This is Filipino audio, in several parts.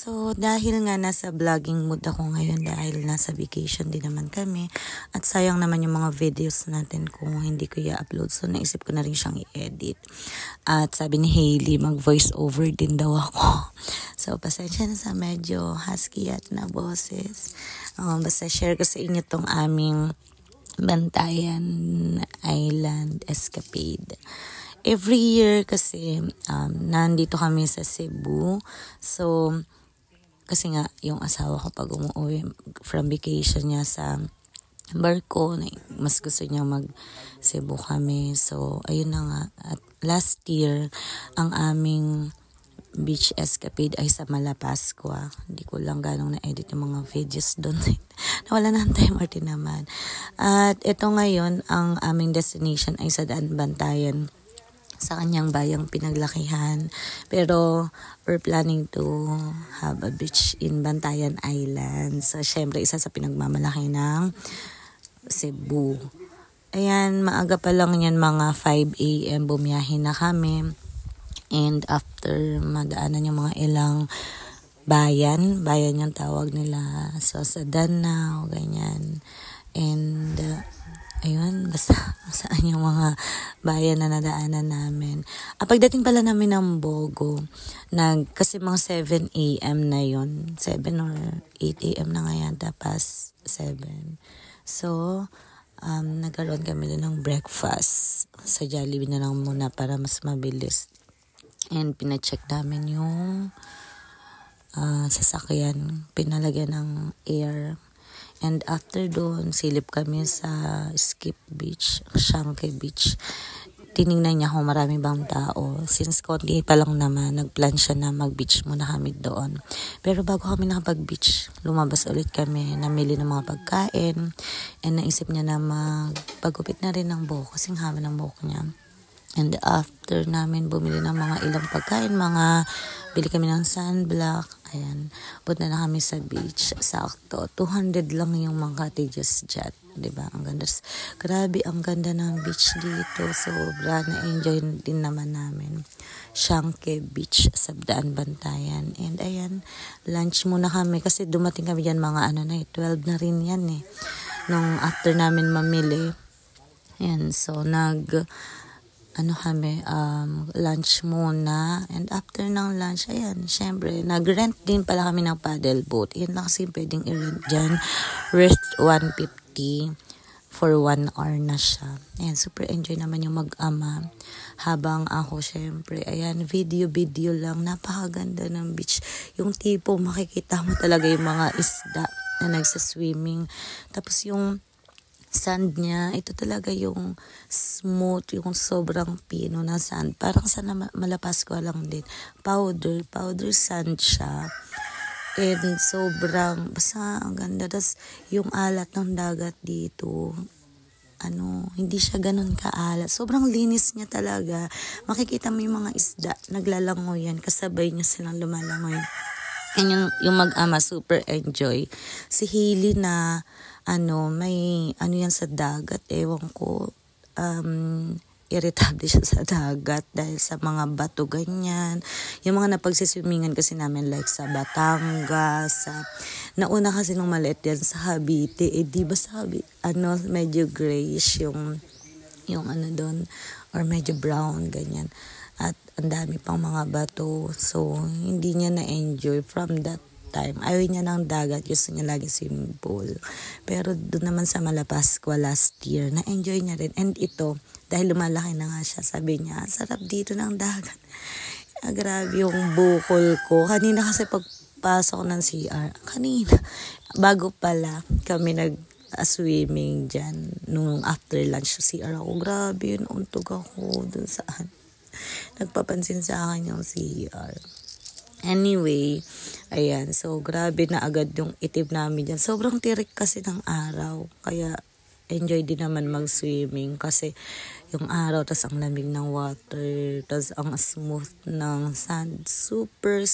So, dahil nga nasa vlogging mood ako ngayon dahil nasa vacation din naman kami at sayang naman yung mga videos natin kung hindi ko i-upload. So, naisip ko na rin siyang i-edit. At sabi ni Hailey, mag-voice over din daw ako. So, pasensya na sa medyo husky at na boses. Basta share ko sa inyo tong aming Bantayan Island escapade. Every year kasi nandito kami sa Cebu. So, kasi nga yung asawa ko pag umuwi from vacation niya sa barko, mas gusto niya mag Cebu kami. So, ayun na nga. At last year, ang aming beach escapade ay sa Malapascua. Hindi ko lang ganong na-edit yung mga videos doon. Nawala na ang time Martin naman. At ito ngayon, ang aming destination ay sa Bantayan, sa kanyang bayang pinaglakihan. Pero we're planning to have a beach in Bantayan Island. So, syempre, isa sa pinagmamalaki ng Cebu. Ayan, maaga pa lang yan, mga 5 a.m. bumiyahin na kami. And after madaanan yung mga ilang bayan yung tawag nila. So, sa Danao, ganyan. And ayun, basta saan yung mga bayan na nadaanan namin. Pagdating pala namin ng Bogo, kasi mga 7 a.m. na yon, 7 or 8 a.m. na nga yan, tapos 7. So, nagkaroon kami din ng breakfast. Sa Jollibee na lang muna para mas mabilis. And pina-check namin yung sasakyan, pinalagyan ng air. And after doon, silip kami sa Skip Beach, Shanke Beach. Tiningnan niya kung marami bang tao. Since konti pa lang naman, nagplan siya na mag-beach muna kami doon. Pero bago kami nakapag-beach, lumabas ulit kami, namili ng mga pagkain. And naisip niya na magpagupit na rin ng buhok, kasing haba ng buhok niya. And after namin bumili ng mga ilang pagkain, bili kami ng sunblock. Ayan, punta na kami sa beach. Sakto, 200 lang yung mga cottages dyan. Diba? Ang ganda. Grabe, ang ganda ng beach dito. Sobra, na-enjoy din naman namin. Shanke Beach sa Bantayan. And ayan, lunch muna kami. Kasi dumating kami dyan mga 12 na rin yan eh. Nung after namin mamili. Ayan, so kami, lunch muna. And after ng lunch, ayan, syempre, nag-rent din pala kami ng paddle boat. Yan lang kasi pwedeng i-rent dyan. Rest 150 for 1 hour na siya. Ayan, super enjoy naman yung mag-ama. Habang ako, syempre, ayan, video lang. Napakaganda ng beach. Yung tipo, makikita mo talaga yung mga isda na nagsaswimming. Tapos yung sand niya, ito talaga yung smooth, yung sobrang pino na sand. Parang sa Malapascua lang din. Powder sand siya. And sobrang, basta ang ganda. Tas yung alat ng dagat dito, hindi siya ganun kaalat. Sobrang linis niya talaga. Makikita mo yung mga isda, naglalangoy yan. Kasabay niya silang lumalangoy. And yung mag-ama, super enjoy. Si Hailey na, may yan sa dagat, ewan ko, irritable siya sa dagat dahil sa mga bato ganyan. Yung mga napagsiswimingan kasi namin like sa Batangas, nauna kasi nung maliit yan sa Cavite, di ba sa Cavite, medyo grayish yung doon, or medyo brown, ganyan. At ang dami pang mga bato, so hindi niya na-enjoy from that time. Ayaw niya ng dagat, gusto niya lagi swimming pool. Pero doon naman sa Malapascua last year, na-enjoy niya rin. And ito, dahil lumalaki na nga siya, sabi niya, sarap dito ng dagat. Grabe yung bukol ko. Kanina kasi pagpasok ng CR, bago pala kami nag-swimming dyan, nung after lunch CR ako, grabe yun, untog ako dun saan. Nagpapansin sa akin yung CR. Anyway, ayan, so grabe na agad yung itim namin dyan. Sobrang tirik kasi ng araw, kaya enjoy din naman mag-swimming kasi yung araw, tas ang lamig ng water, tas ang smooth ng sand. Super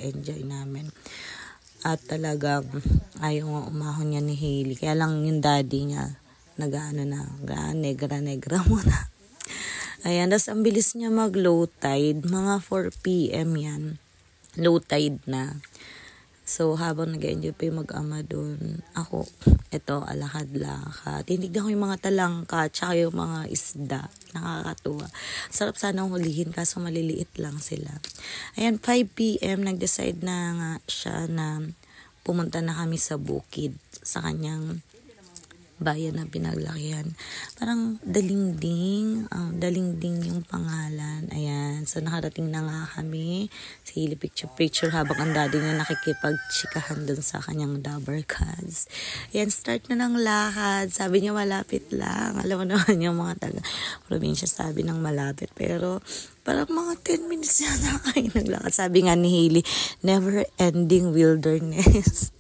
enjoy namin. At talagang ayaw nga umahon niya ni Hailey. Kaya lang yung daddy niya, negra muna. Ayan, tas ang bilis niya mag-low tide. Mga 4 p.m. yan. Low tide na. So, habang nag-enjoy pa yung mag-ama doon, ako, ito, alakad-lakad. Tinignan ko yung mga talangka, tsaka yung mga isda. Nakakatuwa. Sarap sana hulihin, kaso maliliit lang sila. Ayan, 5 p.m, nag-decide na nga siya na pumunta na kami sa bukid, sa kanyang bayan na pinaglakihan. Parang Dalingding yung pangalan. Ayan, so nakarating na nga kami. Sili picture habang ang daddy niya nakikipag-chikahan dun sa kanyang dabber cards. Ayan, start na ng lakad. Sabi niya malapit lang. Alam mo naman yung mga taga-probinsya sabi ng malapit. Pero parang mga 10 minutes na kayo naglakad. Sabi nga ni Hailey, never ending wilderness.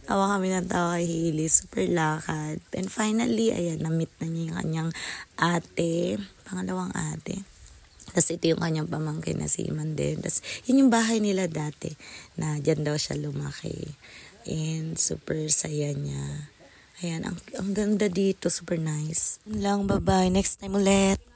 Tawa kami ng tawa kay Hailey. Super lakad. And finally, ayan, na-meet na niya yung kanyang ate. Pangalawang ate. Tapos ito yung kanyang pamangkin na si Iman din. Tapos yun yung bahay nila dati. Na dyan daw siya lumaki. And super saya niya. Ayan, ang ganda dito. Super nice. Yun lang, bye-bye. Next time ulit.